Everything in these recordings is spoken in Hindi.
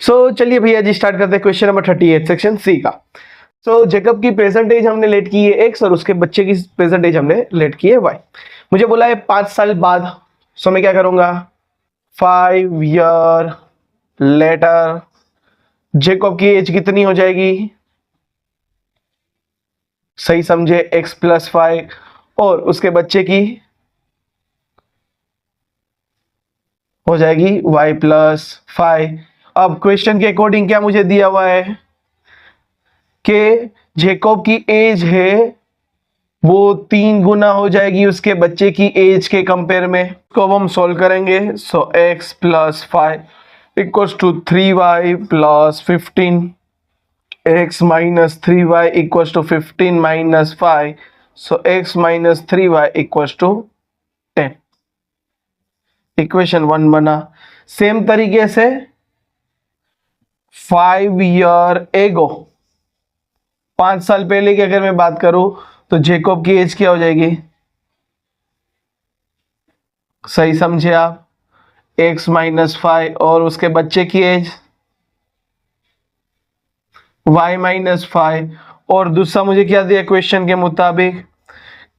चलिए भैया जी स्टार्ट करते हैं क्वेश्चन नंबर 38 सेक्शन सी का। जेकब की प्रेजेंट एज हमने लेट की है एक्स और उसके बच्चे की प्रेजेंट एज हमने लेट की है वाई। मुझे बोला है 5 साल बाद। मैं क्या करूंगा, 5 ईयर लेटर जेकब की एज कितनी हो जाएगी, सही समझे, एक्स प्लस 5 और उसके बच्चे की हो जाएगी वाई प्लस 5। अब क्वेश्चन के अकॉर्डिंग क्या मुझे दिया हुआ है कि जेकब की एज है वो 3 गुना हो जाएगी उसके बच्चे की एज के कंपेयर में। तो अब हम सॉल्व करेंगे। X plus 5 equals to 3y plus 15, x minus 3y equals to 15 minus 5, x minus 3y equals to 10। Equation 1 बना। सेम तरीके से 5 ईयर एगो, 5 साल पहले की अगर मैं बात करूं तो जेकब की एज क्या हो जाएगी, सही समझे आप, एक्स माइनस 5 और उसके बच्चे की एज y माइनस 5। और दूसरा मुझे क्या दिया क्वेश्चन के मुताबिक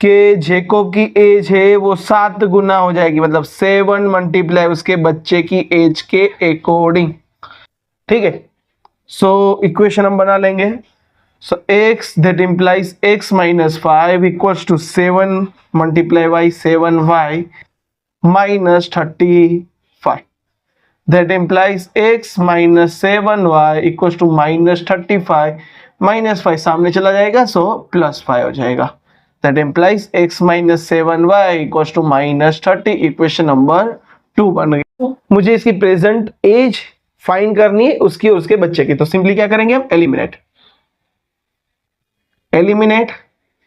कि जेकब की एज है वो 7 गुना हो जाएगी, मतलब 7 मल्टीप्लाई उसके बच्चे की एज के अकॉर्डिंग। ठीक है, इक्वेशन हम बना लेंगे। x that implies x minus 5 equals to 7 multiply by 7y minus 35. That implies x minus 7y equals to minus 35, minus 5 सामने चला जाएगा प्लस 5 हो जाएगा। That implies x minus 7y equals to minus 30। Equation number 2 बन गई। मुझे इसकी प्रेजेंट एज फाइंड करनी है उसकी और उसके बच्चे की, तो सिंपली क्या करेंगे हम, एलिमिनेट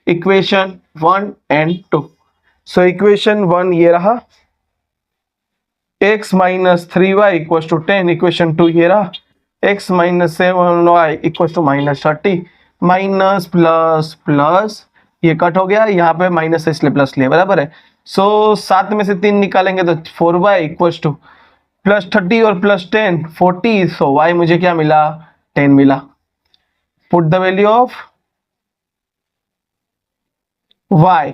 इक्वेशन 1 एंड 2। इक्वेशन 1 ये रहा, x minus 3y equal to 10। Equation 2 ये रहा, x minus 7y equal to minus 30। Minus plus plus ये कट हो गया, यहाँ पे माइनस इसलिए प्लस लिया, बराबर है। 7 में से 3 निकालेंगे तो 4y इक्वल टू प्लस 30 और प्लस 10 40। y मुझे क्या मिला, 10 मिला। Put the value of y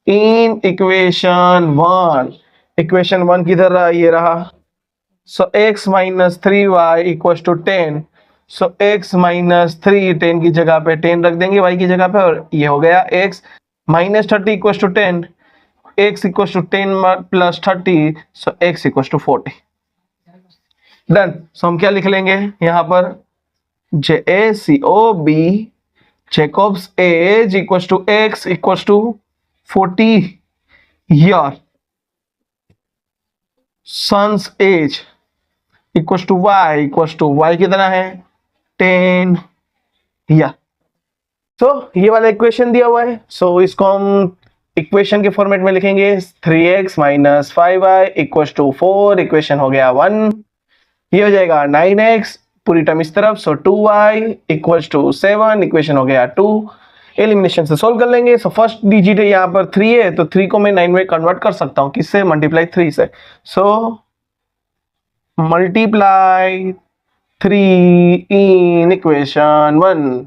in equation 1। Equation 1 किधर रहा, ये रहा। x minus 3y equal to 10। x minus 3, 10 की जगह पे 10 रख देंगे y की जगह पे, और ये हो गया x minus 30 equal to 10, x equal to 10 plus 30, x equal to 40। Done. हम क्या लिख लेंगे यहाँ पर, JACOB Jacob's age equals to x equals to 40 year, son's age equals to y कितना है, 10 year। ये वाला इक्वेशन दिया हुआ है। इसको हम इक्वेशन के फॉर्मेट में लिखेंगे, 3x minus 5y equals to 4। Equation हो गया 1। ये हो जाएगा 9x पूरी टर्म इस तरफ, 2y इक्वल्स टू 7। इक्वेशन हो गया 2। एलिमिनेशन से सॉल्व कर लेंगे। फर्स्ट डिजिट है यहाँ पर 3 है, तो 3 को मैं 9 में कन्वर्ट कर सकता हूँ, किससे, मल्टीप्लाई 3 से। Multiply 3 in equation 1।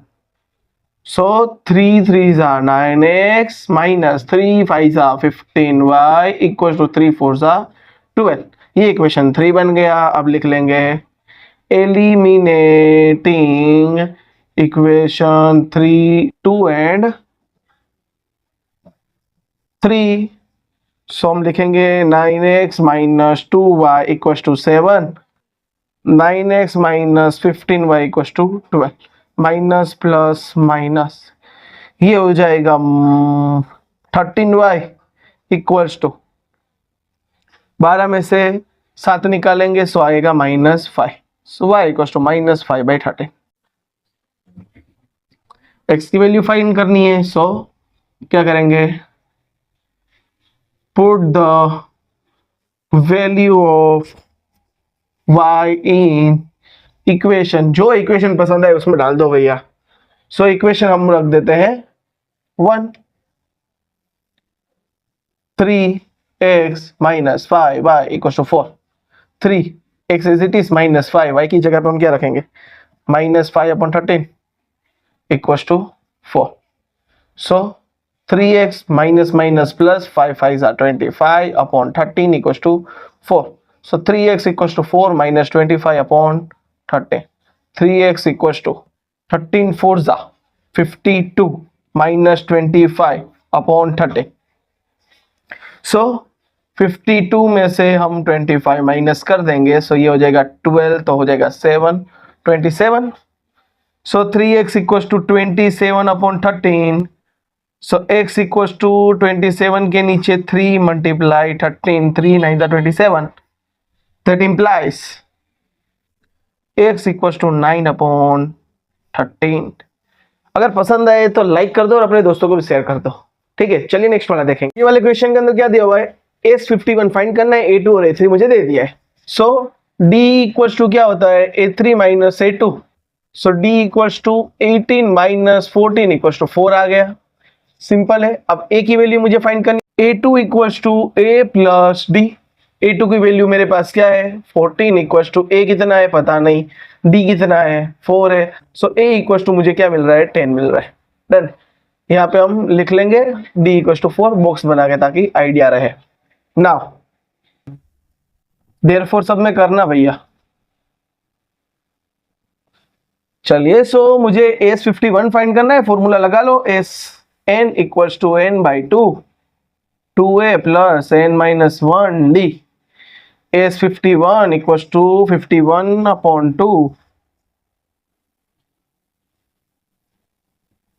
3 3s are 9x minus 3 5s are 15y equals to 3 4s are 12। ये इक्वेशन 3 बन गया। अब लिख लेंगे एलिमिनेटिंग इक्वेशन 3, 2 एंड 3। हम लिखेंगे 9x minus 2y equal to 7, 9x minus 15y equal to 12, minus plus minus ये हो जाएगा 13y इक्वल्स टू 12 में से 7 निकालेंगे, आएगा minus 5। y equals to minus 5/13। x की वैल्यू फाइंड करनी है, क्या करेंगे, put the value of y in equation, जो इक्वेशन पसंद है उसमें डाल दो भैया। इक्वेशन हम रख देते हैं 1, 3x minus 5y equal to 4। 3 x is it is -5, y की जगह पे हम क्या रखेंगे -5/13 equals to 4. So 3x minus minus plus 5 5s are 25 upon 13 equals to 4. So 3x equals to 4 minus 25 upon 13. 3x equals to 13 4s are 52 minus 25 upon 13. So 52 में से हम 25 माइनस कर देंगे, सो ये हो जाएगा 12, तो हो जाएगा 7 27. So 3x equals to 27 upon 13. So x equals to 27 के नीचे 3 multiply 13, 3 9 27. That implies x equals to 9 upon 13. अगर पसंद आए तो लाइक कर दो और अपने दोस्तों को भी शेयर कर दो. ठीक है, चलिए नेक्स्ट वाला देखेंगे. ये वाले क्वेश्चन के अंदर क्या दिया हुआ है, S51 फाइंड करना है, A2 और A3 मुझे दे दिया है. सो D इक्वल्स टू क्या होता है, A3 minus A2. So D equals to 18 minus 14 equals to 4 आ गया. सिंपल है. अब a की वैल्यू मुझे फाइंड करनी. A2 equals to a plus D. A2 की वैल्यू मेरे पास क्या है 14 इक्वल्स टू a कितना है पता नहीं, d कितना है 4 है. सो a इक्वल्स टू मुझे क्या मिल रहा है 10 मिल रहा है. डन. यहाँ पे हम लिख लेंगे d इक्वल्स टू 4 बॉक्स बना के ताकि आइडिया रहे. नाउ देयरफॉर सब में करना भैया. चलिए, सो मुझे S51 फाइंड करना है. फॉर्मूला लगा लो, s n equals to n by 2, 2a plus n minus 1d. S51 equals to 51 upon 2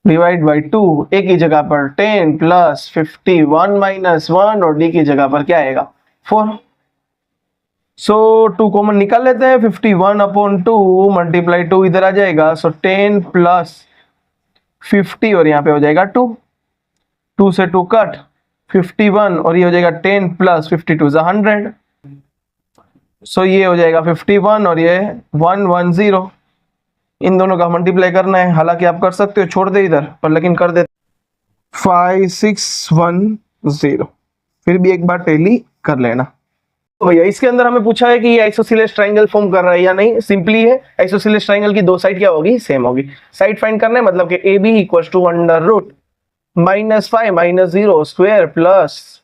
divide by 2. a की जगह पर 10 प्लस 51 माइनस 1 और d की जगह पर क्या आएगा 4. सो 2 कॉमन निकाल लेते हैं. 51 अपॉन 2 मल्टीप्लाई 2 इधर आ जाएगा. सो 10 प्लस 50 और यहाँ पे हो जाएगा 2. 2 से 2 कट 51 और ये हो जाएगा 10 प्लस 52 is 100. सो ये हो जाएगा 51 और ये 110. इन दोनों का मल्टीप्लाई करना है. हालांकि आप कर सकते हो, छोड़ दे इधर पर, लेकिन कर दे 5610. फिर भी एक बार टैली कर लेना. तो भैया इसके अंदर हमें पूछा है कि ये आइसोसेलेस ट्रायंगल फॉर्म कर रहा है या नहीं. सिंपली है, आइसोसेलेस ट्रायंगल की दो साइड क्या होगी सेम होगी. साइड फाइंड करना है, मतलब कि A B equal to under root -5 minus 0 square plus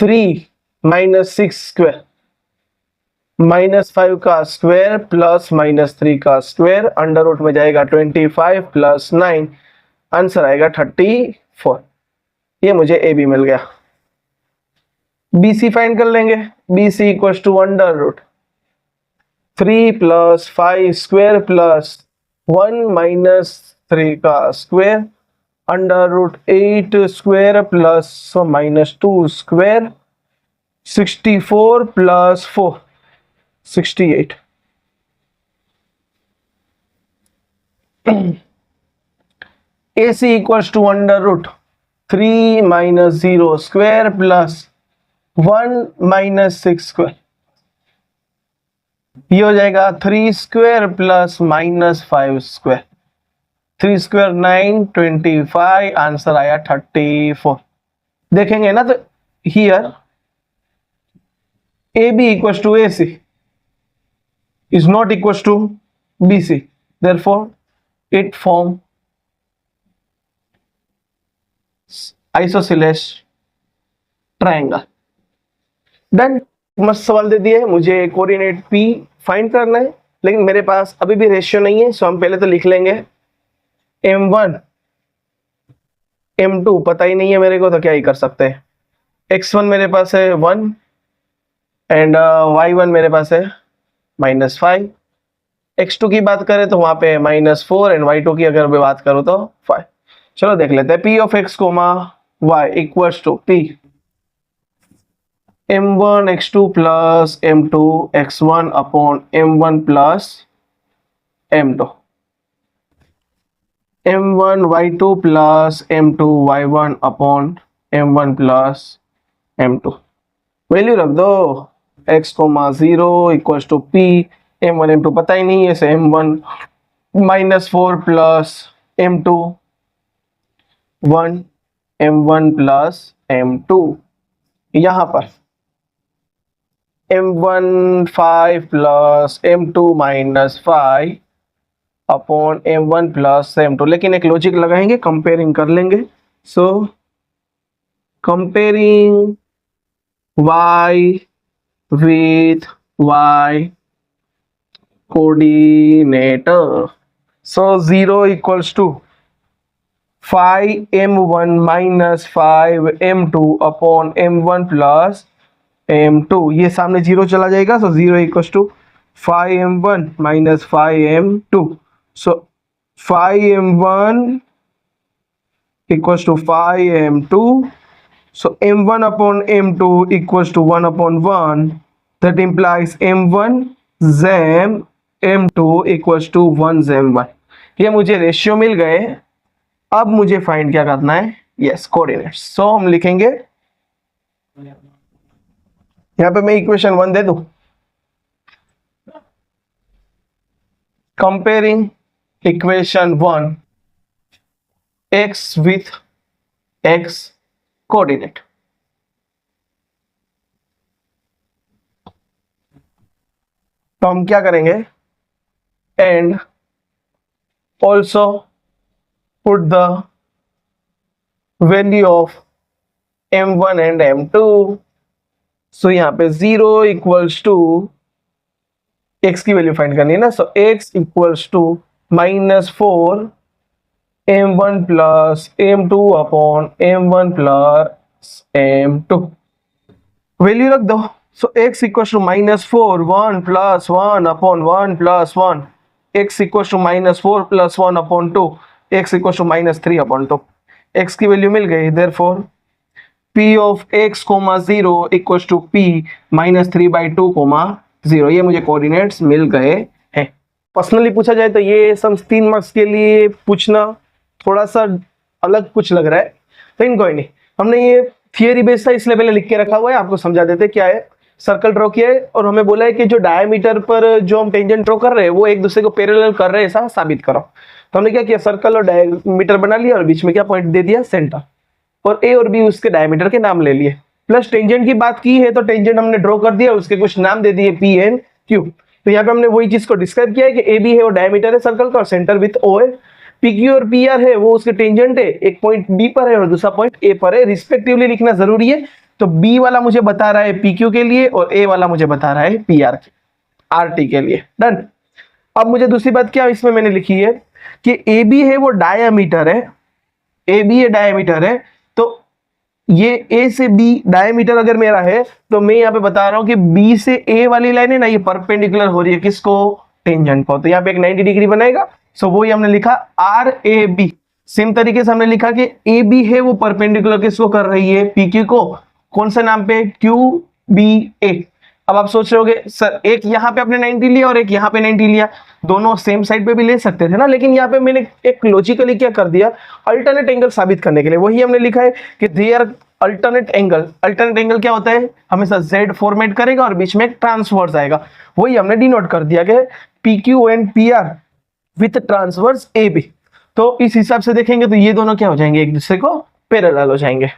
3 minus 6 square -5 का स्क्वायर प्लस -3 का स्क्वायर अंडर रूट में जाएगा 25 प्लस 9, आंसर आएगा 34. ये मुझे ए बी मिल गया. बी सी फाइंड कर लेंगे. B C equal to under root 3 plus 5 square plus 1 minus 3 का square under root 8 square plus -2 square 64 plus 4 68. AC equals to under root 3 minus 0 square plus 1 minus 6 square. ये हो जाएगा 3 square plus -5 square. 3 square 9 25, answer आया 34. देखेंगे ना तो here AB equals to AC is not equals to BC, therefore it form isosceles triangle. Then मस्त सवाल दे दिए. मुझे कोऑर्डिनेट P फाइंड करना है, लेकिन मेरे पास अभी भी रेशियो नहीं है. सो हम पहले तो लिख लेंगे M1 M2 पता ही नहीं है मेरे को, तो क्या ही कर सकते हैं. X1 मेरे पास है 1 एंड Y1 मेरे पास है -5. X2 की बात करें तो वहां पे -4 एंड Y2 की अगर मैं बात करूं तो 5. चलो देख लेते हैं. P of X, Y equals to P M1 X2 plus M2 X1 upon M1 plus M2. M1 Y2 plus M2 Y1 upon M1 plus M2. Value रख दो. X, 0 equals to P M1 M2 पता ही नहीं है, से M1 -4 plus M2 1 M1 plus M2. यहां पर m1 5 plus m2 minus 5 upon m1 plus m2, लेकिन एक लॉजिक लगाएंगे, कंपेयरिंग कर लेंगे। सो comparing y with y coordinator, so 0 equals to 5m1 minus 5m2 upon m1 plus m2, ये सामने 0 चला जाएगा, so 0 equals to 5m1 minus 5m2, so 5m1 equals to 5m2, so m1 upon m2 equals to 1 upon 1, that implies m1 zam m2 equals to 1 zam 1। ये मुझे रेशियो मिल गए। अब मुझे फाइंड क्या करना है, यस कोऑर्डिनेट्स। सो हम लिखेंगे, यहां पे मैं इक्वेशन 1 दे दूं, comparing equation 1 x with x coordinate. तो हम क्या करेंगे, and also put the value of m1 and m2। So यहाँ पे 0 इक्वल्स टू x की वैल्यू फाइंड करनी है ना, so x equals to -4 m1 plus m2 upon m1 plus m2, value रख दो। So x equals to -4 1 plus 1 upon 1 plus 1, x equals to -4 plus 1 upon 2, x equals to -3 upon 2, x की वैल्यू मिल गई। Therefore p of x, 0 equals to p -3/2, 0, ये मुझे कोऑर्डिनेट्स मिल गए हैं। पर्सनली पूछा जाए तो ये सम 3 मार्क्स के लिए पूछना थोड़ा सा अलग कुछ लग रहा है, लेकिन कोई नहीं, हमने ये थियरी बेस्ड था इसलिए पहले लिख के रखा हुआ है। आपको समझा देते क्या है, सर्कल ड्रॉ किया है और हमें बोला है कि जो डायमीटर पर जो हम टेंजेंट ड्रॉ कर रहे हैं वो एक दूसरे को पैरेलल कर रहे हैं, ऐसा साबित करो। तो हमने क्या किया, सर्कल और डायमीटर बना लिया और बीच में क्या पॉइंट दे दिया, सेंटर, और ए और बी उसके डायमीटर के नाम ले लिए। प्लस टेंजेंट की बात की है तो टेंजेंट हमने ड्रॉ कर दिया, उसके कुछ नाम दे दिए पी एन क्यू। तो यहाँ पे हमने वही चीज को डिस्क्राइब किया है कि ए बी है वो डायमीटर है सर्कल का और सेंटर विथ ओ है, पी क्यू और पी आर है वो उसके टेंजेंट है, एक पॉइंट बी पर है और दूसरा पॉइंट ए पर है, रिस्पेक्टिवली लिखना जरूरी है। तो बी वाला मुझे बता रहा है पी क्यू के लिए और ए वाला मुझे बता रहा है पी आर आर टी के लिए। डन। अब मुझे दूसरी बात क्या इसमें मैंने लिखी है कि ए बी है वो डायामीटर है, ए बी डायामीटर है, तो ये ए से बी डायमीटर अगर मेरा है तो मैं यहाँ पे बता रहा हूं कि बी से ए वाली लाइन है ना, ये परपेंडिकुलर हो रही है किसको, टेंजेंट को, तो यहाँ पे एक 90 डिग्री बनेगा। सो वो ही हमने लिखा आर ए बी। सेम तरीके से हमने लिखा कि ए बी है वो परपेंडिकुलर किसको कर रही है, पी क्यू को, कौन से नाम पे, क्यू बी ए। अब आप सोच रहे होगे सर एक यहाँ पे आपने 90 लिया और एक यहाँ पे 90 लिया, दोनों सेम साइड पे भी ले सकते थे ना, लेकिन यहाँ पे मैंने एक लॉजिकली क्या कर दिया, अल्टरनेट एंगल साबित करने के लिए वही हमने लिखा है कि they are alternate angle. Alternate angle क्या होता है, हमेशा z फॉर्मेट करेगा और बीच में एक ट्रांसवर्स आएगा, वही हमने डिनोट कर दिया कि P Q and P R with transverse A B. तो इस हिसाब से देखेंगे तो ये दोनों क्या हो जाएंगे, एक दूसरे को पैरेलल हो जाएंगे।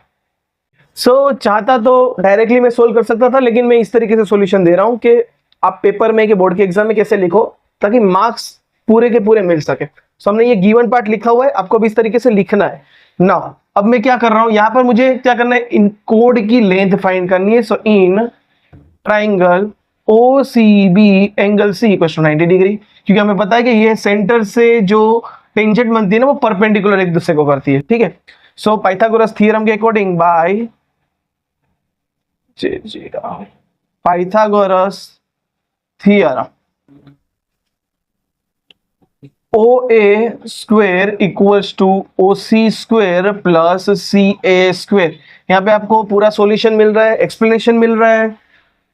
चाहता तो डायरेक्टली मैं सोल्व कर सकता था, लेकिन मैं इस तरीके से सॉल्यूशन दे रहा हूं कि आप पेपर में कि बोर्ड के एग्जाम में कैसे लिखो ताकि मार्क्स पूरे के पूरे मिल सके। हमने ये गिवन पार्ट लिखा हुआ है, आपको भी इस तरीके से लिखना है ना। अब मैं क्या कर रहा हूं, यहां पर मुझे क्या करना है, इन कोड की लेंथ फाइंड करनी है। So in triangle O C B angle C equal to 90 degree, क्योंकि हमें पता है कि ये सेंटर से जो टेंजेंट बनती है ना वो परपेंडिकुलर एक दूसरे को करती है, ठीक है। सो पाइथागोरस थ्योरम के according by Pythagoras theorem OA square equals to OC square plus CA square. यहाँ पे आपको पूरा सॉल्यूशन मिल रहा है, एक्सप्लेनेशन मिल रहा है,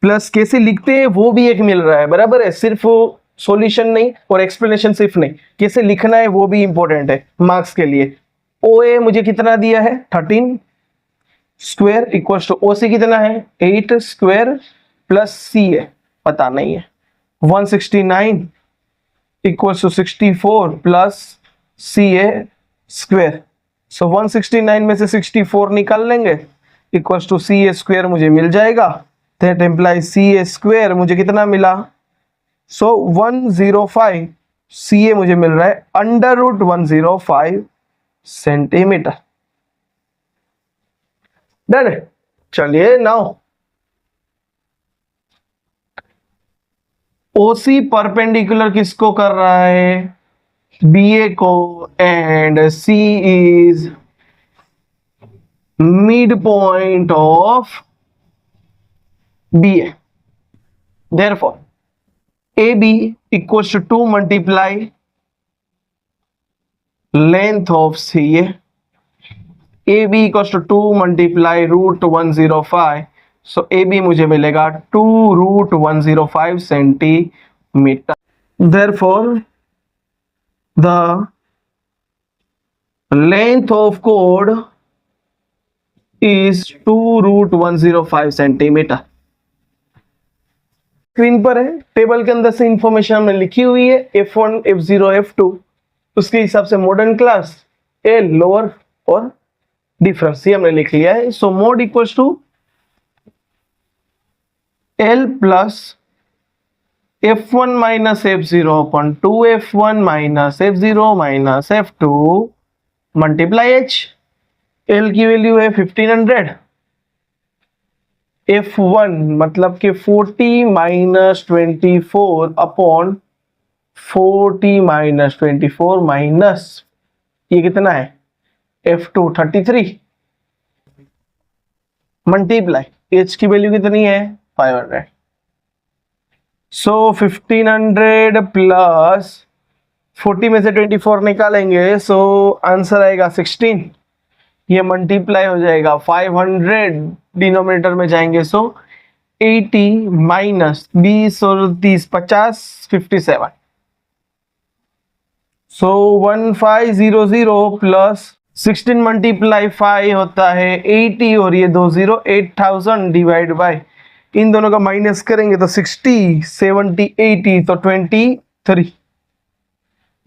प्लस कैसे लिखते हैं वो भी एक मिल रहा है, बराबर है। सिर्फ सॉल्यूशन नहीं और एक्सप्लेनेशन सिर्फ नहीं, कैसे लिखना है वो भी इंपॉर्टेंट है मार्क्स के लिए। OA मुझे कितना दिया है 13 स्क्वायर इक्वल्स टू OC कितना है 8 स्क्वायर प्लस CA पता नहीं है 169 equals to 64 plus CA square. So 169 में से 64 निकाल लेंगे इक्वल्स टू CA स्क्वायर मुझे मिल जाएगा that implies C A square मुझे कितना मिला, सो 105 सी ए मुझे मिल रहा है अंडर रूट 105 सेंटीमीटर। डन। चलिए नाउ ओसी परपेंडिकुलर किसको कर रहा है, बी ए को, and C is mid point of B A, therefore A B equals to 2 multiply length of C A B equals to 2 multiply root 105, so A B मुझे मिलेगा 2 root 105 centimetre. Therefore the length of कोड इज 2 रूट 105 सेंटीमीटर। स्क्रीन पर है, टेबल के अंदर से इंफॉर्मेशन हमने लिखी हुई है, F1 F0 F2, उसके हिसाब से मॉडर्न क्लास ए लोअर और डिफरेंस ये हमने लिख लिया है। So mode equals to L plus F1 minus F0 upon 2F1 minus F0 minus F2 multiply H। L की वैल्यू है 1500, F1 मतलब कि 40 माइनस 24 अपॉन 40 माइनस 24 माइनस ये कितना है F2 33 मल्टीप्लाई H की वैल्यू कितनी है 500। सो 1500 प्लस 40 में से 24 निकालेंगे, सो आंसर आएगा 16। ये मल्टीप्लाई हो जाएगा 500 डिनोमिनेटर में जाएंगे, सो 80 माइनस 20 और 30 50 57, सो 1500 प्लस 16 मल्टीप्लाई 5 होता है 80 और ये 20 8000 डिवाइड बाय इन दोनों का माइनस करेंगे तो 60 70 80 तो 23,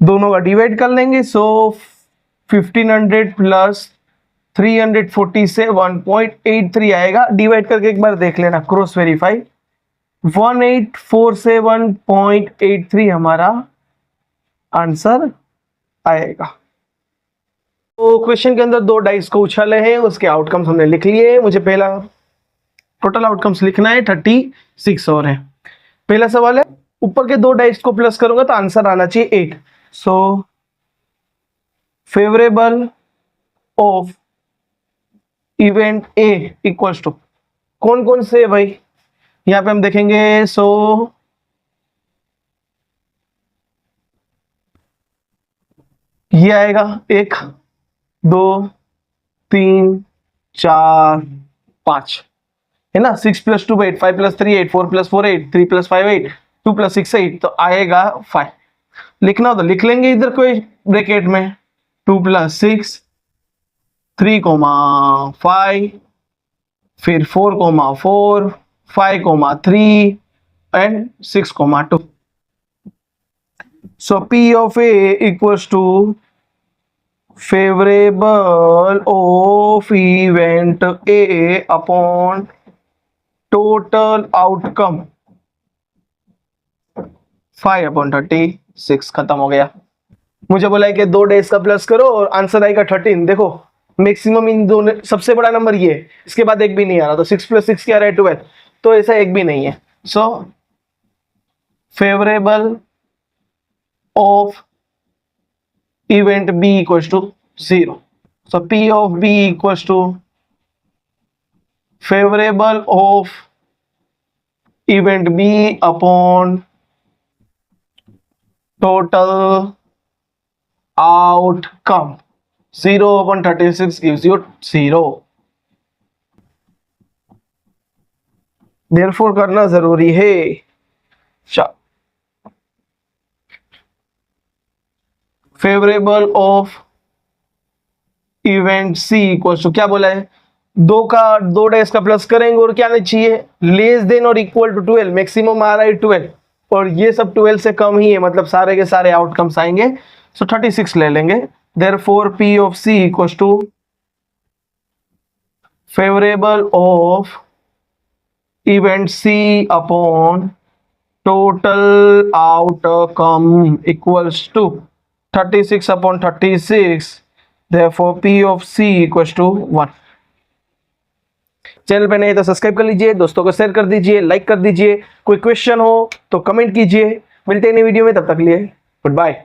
दोनों का डिवाइड कर लेंगे, सो 1500 प्लस 340 से 1.83 आएगा। डिवाइड करके एक बार देख लेना, क्रॉस वेरीफाई, 1847.83 हमारा आंसर आएगा। तो क्वेश्चन के अंदर 2 डाइस को उछाले हैं, उसके आउटकम्स हमने लिख लिए। मुझे पहला टोटल आउटकम्स लिखना है 36 और है। पहला सवाल है ऊपर के 2 डाइस को प्लस करूंगा तो आंसर आना चाहिए 8। So favourable of event A equals to कौन कौन से भाई यहां पे हम देखेंगे। सो ये आएगा 1 2 3 4 5 है ना, 6 + 2 8, 5 + 3 8, 4 + 4 8, 3 + 5 8, 2 + 6 8, तो आएगा 5। लिखना हो तो लिख लेंगे इधर कोई ब्रैकेट में 2 + 6 3,5 फिर 4,4 5,3 and 6,2। So P of A equals to favorable of event A upon total outcome 5/36। खत्म हो गया। मुझे बोला है कि 2 डेज का प्लस करो और आंसर आएगा 13। देखो मैक्सिमम इन दोनों, सबसे बड़ा नंबर ये है, इसके बाद एक भी नहीं आ रहा, तो 6 + 6 क्या रहा है 12, तो ऐसा एक भी नहीं है। सो favourable of event B equals to 0. So P of B equals to favorable of event B upon total outcome 0/36 gives you 0. Therefore करना जरूरी है। Favourable of event C equals to क्या बोला है, 2 डेज का प्लस करेंगे और क्या नहीं चाहिए, लेस देन और इक्वल टू 12। मैक्सिमम आ रहा है 12 और ये सब 12 से कम ही है, मतलब सारे के सारे आउटकम्स आएंगे। सो 36 ले लेंगे। Therefore P of C equals to favourable of event C upon total outcome equals to 36 upon 36, therefore P of C equals to 1। Channel पे नहीं तो सब्सक्राइब कर लीजिए, दोस्तों को शेयर कर दीजिए, लाइक कर दीजिए। कोई क्वेश्चन हो तो कमेंट कीजिए। मिलते हैं नई वीडियो में, तब तक लिए गुड बाय।